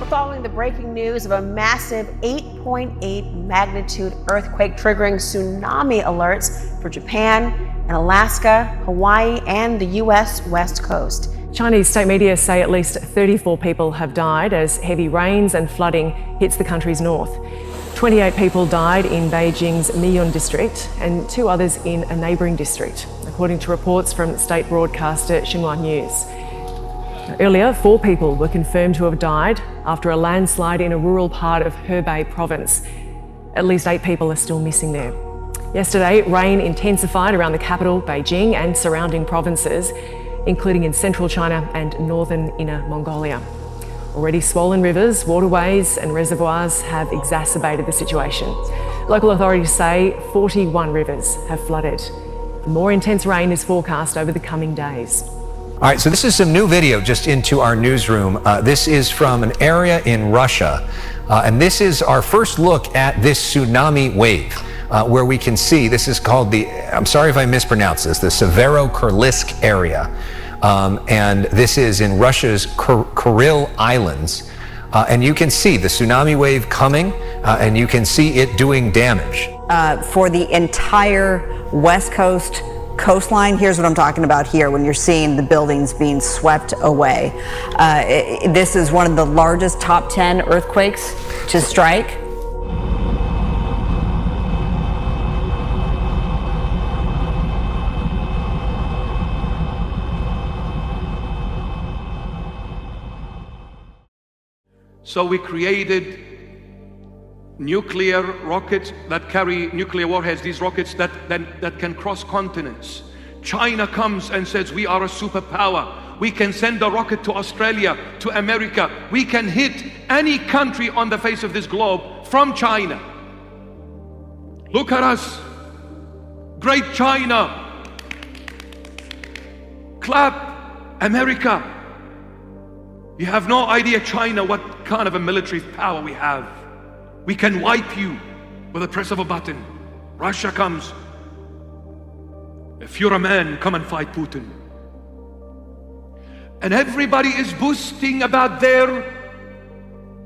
We're following the breaking news of a massive 8.8 magnitude earthquake triggering tsunami alerts for Japan and Alaska, Hawaii, and the U.S. West Coast. Chinese state media say at least 34 people have died as heavy rains and flooding hits the country's north. 28 people died in Beijing's Miyun district and 2 others in a neighbouring district, according to reports from state broadcaster Xinhua News. Earlier, 4 people were confirmed to have died after a landslide in a rural part of Hebei province. At least 8 people are still missing there. Yesterday, rain intensified around the capital, Beijing, and surrounding provinces, including in central China and northern Inner Mongolia. Already swollen rivers, waterways and reservoirs have exacerbated the situation. Local authorities say 41 rivers have flooded. More intense rain is forecast over the coming days. All right, so this is some new video just into our newsroom. This is from an area in Russia, and this is our first look at this tsunami wave, where we can see, this is called the, I'm sorry if I mispronounce this, the Severokursk area. And this is in Russia's Kuril Islands. And you can see the tsunami wave coming, and you can see it doing damage. For the entire West Coast coastline, here's what I'm talking about here when you're seeing the buildings being swept away. This is one of the largest top 10 earthquakes to strike. So we created nuclear rockets that carry nuclear warheads, these rockets that can cross continents. China comes and says, we are a superpower. We can send a rocket to Australia, to America. We can hit any country on the face of this globe from China. Look at us, great China. Clap, America. You have no idea, China, what kind of a military power we have. We can wipe you with a press of a button. Russia comes. If you're a man, come and fight Putin. And everybody is boasting about their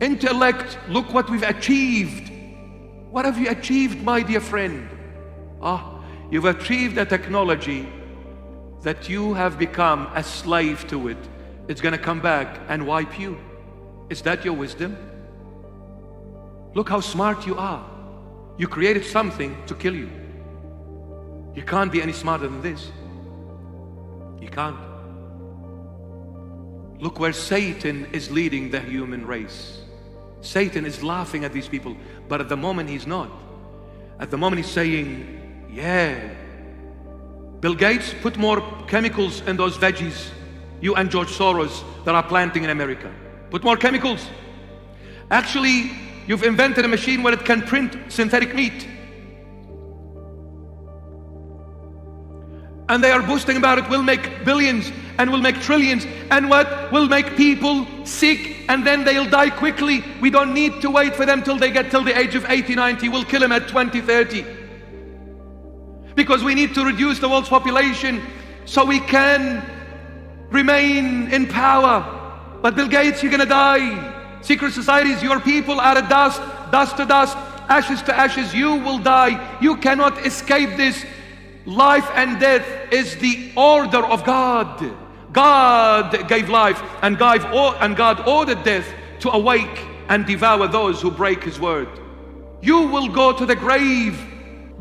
intellect. Look what we've achieved. What have you achieved, my dear friend? You've achieved a technology that you have become a slave to it. It's going to come back and wipe you. Is that your wisdom? Look how smart you are. You created something to kill you. You can't be any smarter than this. You can't. Look where Satan is leading the human race. Satan is laughing at these people, but at the moment he's not. At the moment he's saying, yeah, Bill Gates, put more chemicals in those veggies you and George Soros that are planting in America. Put more chemicals. Actually, you've invented a machine where it can print synthetic meat. And they are boasting about it will make billions and will make trillions, and what will make people sick, and then they'll die quickly. We don't need to wait for them till they get till the age of 80, 90. We'll kill them at 20, 30. Because we need to reduce the world's population so we can remain in power. But Bill Gates, you're gonna die. Secret societies, your people are a dust, dust to dust, ashes to ashes. You will die. You cannot escape this. Life and death is the order of God. God gave life, and God ordered death to awake and devour those who break His word. You will go to the grave.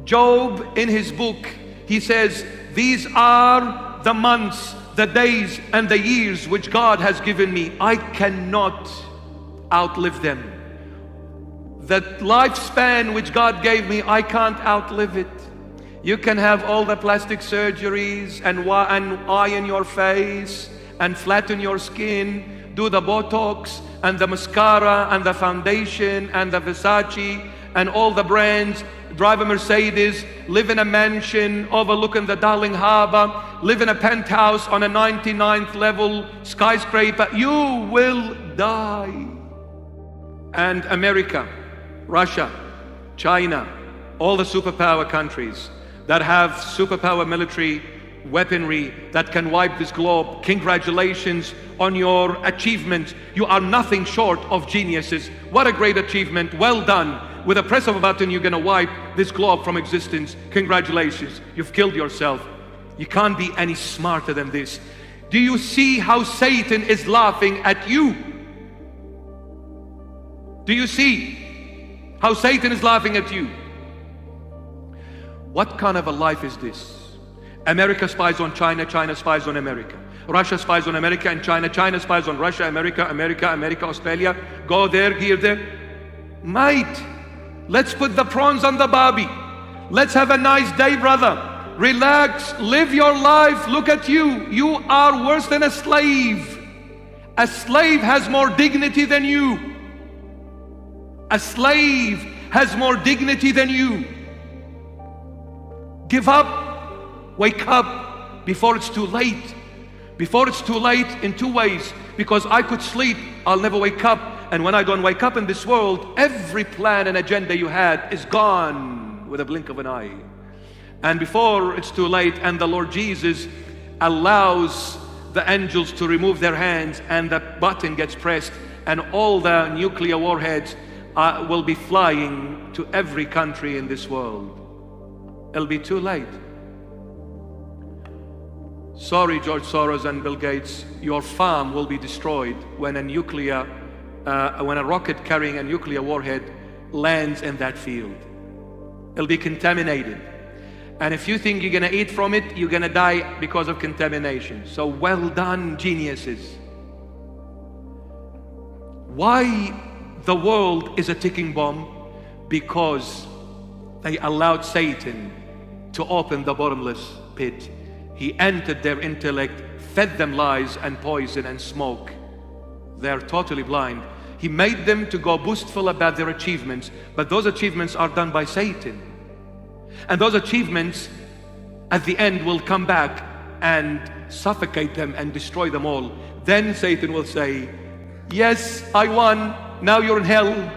Job, in his book, he says, these are the months, the days and the years which God has given me. I cannot outlive them. The lifespan which God gave me, I can't outlive it. You can have all the plastic surgeries and iron your face and flatten your skin, do the Botox and the mascara and the foundation and the Versace and all the brands, drive a Mercedes, live in a mansion overlooking the Darling Harbor, live in a penthouse on a 99th level skyscraper. You will die. And America, Russia, China, all the superpower countries that have superpower military weaponry that can wipe this globe. Congratulations on your achievement. You are nothing short of geniuses. What a great achievement. Well done. With a press of a button, you're going to wipe this globe from existence. Congratulations. You've killed yourself. You can't be any smarter than this. Do you see how Satan is laughing at you? Do you see how Satan is laughing at you? What kind of a life is this? America spies on China, China spies on America. Russia spies on America and China, China spies on Russia, America, Australia. Go there, here, there. Mate, let's put the prawns on the barbie. Let's have a nice day, brother. Relax, live your life. Look at you. You are worse than a slave. A slave has more dignity than you. A slave has more dignity than you. Give up, wake up before it's too late. Before it's too late in two ways. Because I could sleep, I'll never wake up. And when I don't wake up in this world, every plan and agenda you had is gone with a blink of an eye. And before it's too late and the Lord Jesus allows the angels to remove their hands and the button gets pressed and all the nuclear warheads will be flying to every country in this world. It'll be too late. Sorry, George Soros and Bill Gates, your farm will be destroyed when a rocket carrying a nuclear warhead lands in that field. It'll be contaminated. And if you think you're gonna eat from it, you're gonna die because of contamination. So well done, geniuses. Why the world is a ticking bomb? Because they allowed Satan to open the bottomless pit. He entered their intellect, fed them lies and poison and smoke. They're totally blind. He made them to go boastful about their achievements, but those achievements are done by Satan. And those achievements at the end will come back and suffocate them and destroy them all. Then Satan will say, yes, I won, now you're in hell.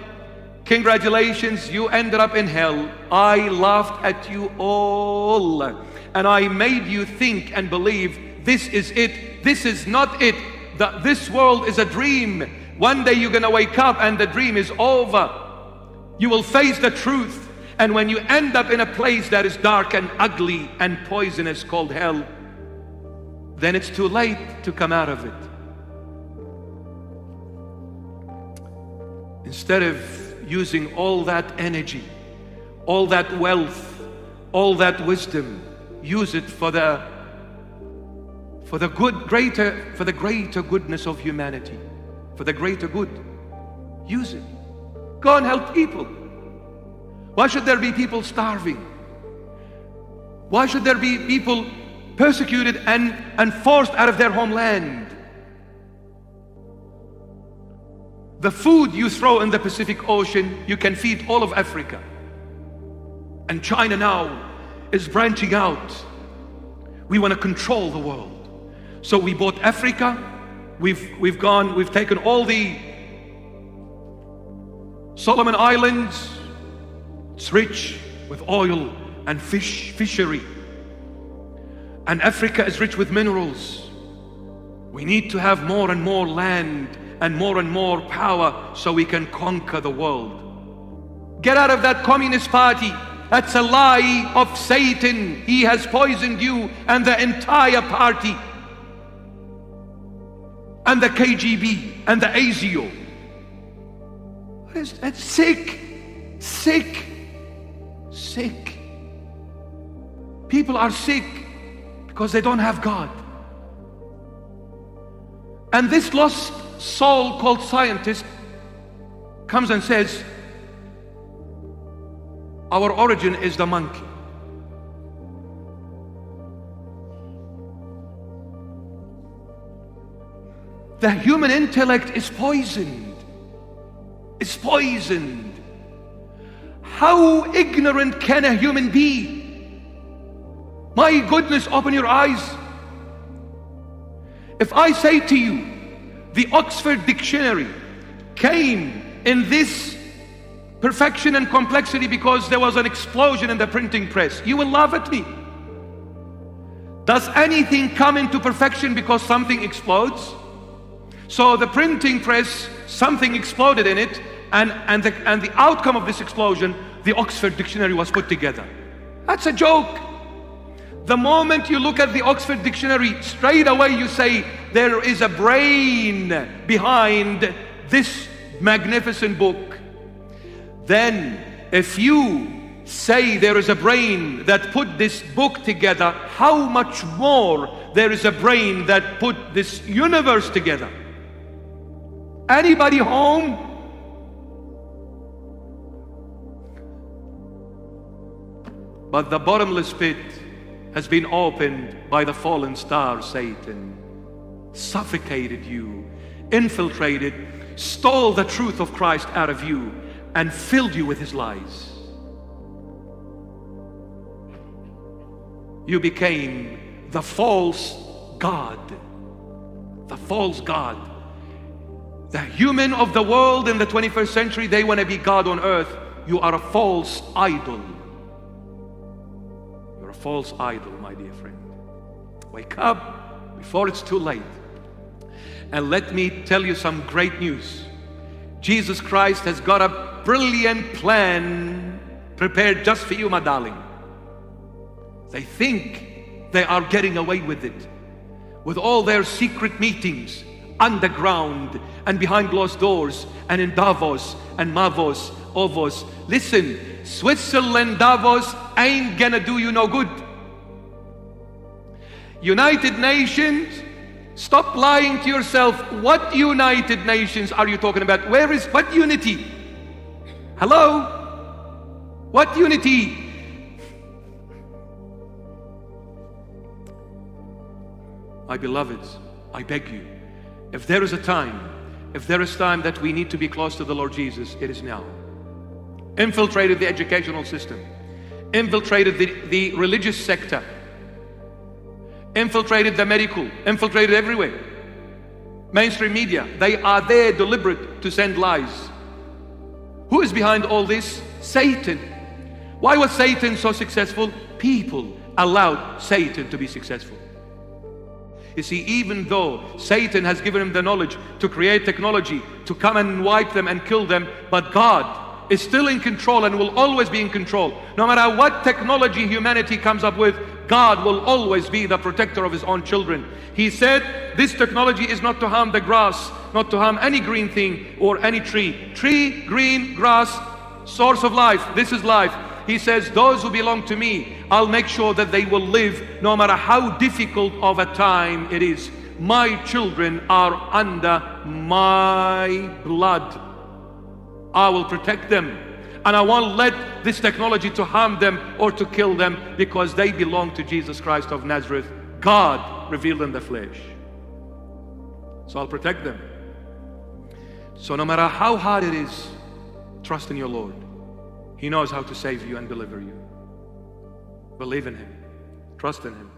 Congratulations, you ended up in hell. I laughed at you all. And I made you think and believe this is it. This is not it. This world is a dream. One day you're gonna wake up and the dream is over. You will face the truth. And when you end up in a place that is dark and ugly and poisonous called hell, then it's too late to come out of it. Instead of using all that energy, all that wealth, all that wisdom, use it for the greater goodness of humanity, for the greater good. Use it. Go and help people. Why should there be people starving? Why should there be people persecuted and forced out of their homeland? The food you throw in the Pacific Ocean, you can feed all of Africa. And China now is branching out. We want to control the world. So we bought Africa. We've taken all the Solomon Islands. It's rich with oil and fishery. And Africa is rich with minerals. We need to have more and more land and more power so we can conquer the world. Get out of that communist party. That's a lie of Satan. He has poisoned you and the entire party. And the KGB and the ASIO. What is that? Sick. People are sick because they don't have God. And this lost soul called scientist comes and says, our origin is the monkey. The human intellect is poisoned. It's poisoned. How ignorant can a human be? My goodness, open your eyes. If I say to you, the Oxford Dictionary came in this perfection and complexity because there was an explosion in the printing press, you will laugh at me. Does anything come into perfection because something explodes? So the printing press, something exploded in it, and the outcome of this explosion, the Oxford Dictionary was put together. That's a joke. The moment you look at the Oxford Dictionary, straight away you say there is a brain behind this magnificent book. Then if you say there is a brain that put this book together, how much more there is a brain that put this universe together? Anybody home? But the bottomless pit has been opened by the fallen star Satan. Suffocated you, infiltrated, stole the truth of Christ out of you, and filled you with his lies. You became the false god. The false god. The human of the world in the 21st century, they want to be God on earth. You are a false idol. You're a false idol, my dear friend. Wake up before it's too late. And let me tell you some great news. Jesus Christ has got a brilliant plan prepared just for you, my darling. They think they are getting away with it, with all their secret meetings, underground and behind closed doors, and in Davos and Mavos, Ovos. Listen, Switzerland, Davos ain't gonna do you no good. United Nations, stop lying to yourself. What United Nations are you talking about? What unity? Hello? What unity? My beloveds, I beg you, if there is time that we need to be close to the Lord Jesus, it is now. Infiltrated the educational system, infiltrated the religious sector, infiltrated the medical, infiltrated everywhere. Mainstream media, they are there deliberate to send lies. Who is behind all this? Satan. Why was Satan so successful? People allowed Satan to be successful. You see, even though Satan has given him the knowledge to create technology, to come and wipe them and kill them, but God is still in control and will always be in control. No matter what technology humanity comes up with, God will always be the protector of his own children. He said, this technology is not to harm the grass, not to harm any green thing or any tree. Tree, green, grass, source of life. This is life. He says, those who belong to me, I'll make sure that they will live no matter how difficult of a time it is. My children are under my blood. I will protect them. And I won't let this technology to harm them or to kill them, because they belong to Jesus Christ of Nazareth, God revealed in the flesh. So I'll protect them. So no matter how hard it is, trust in your Lord. He knows how to save you and deliver you. Believe in him. Trust in him.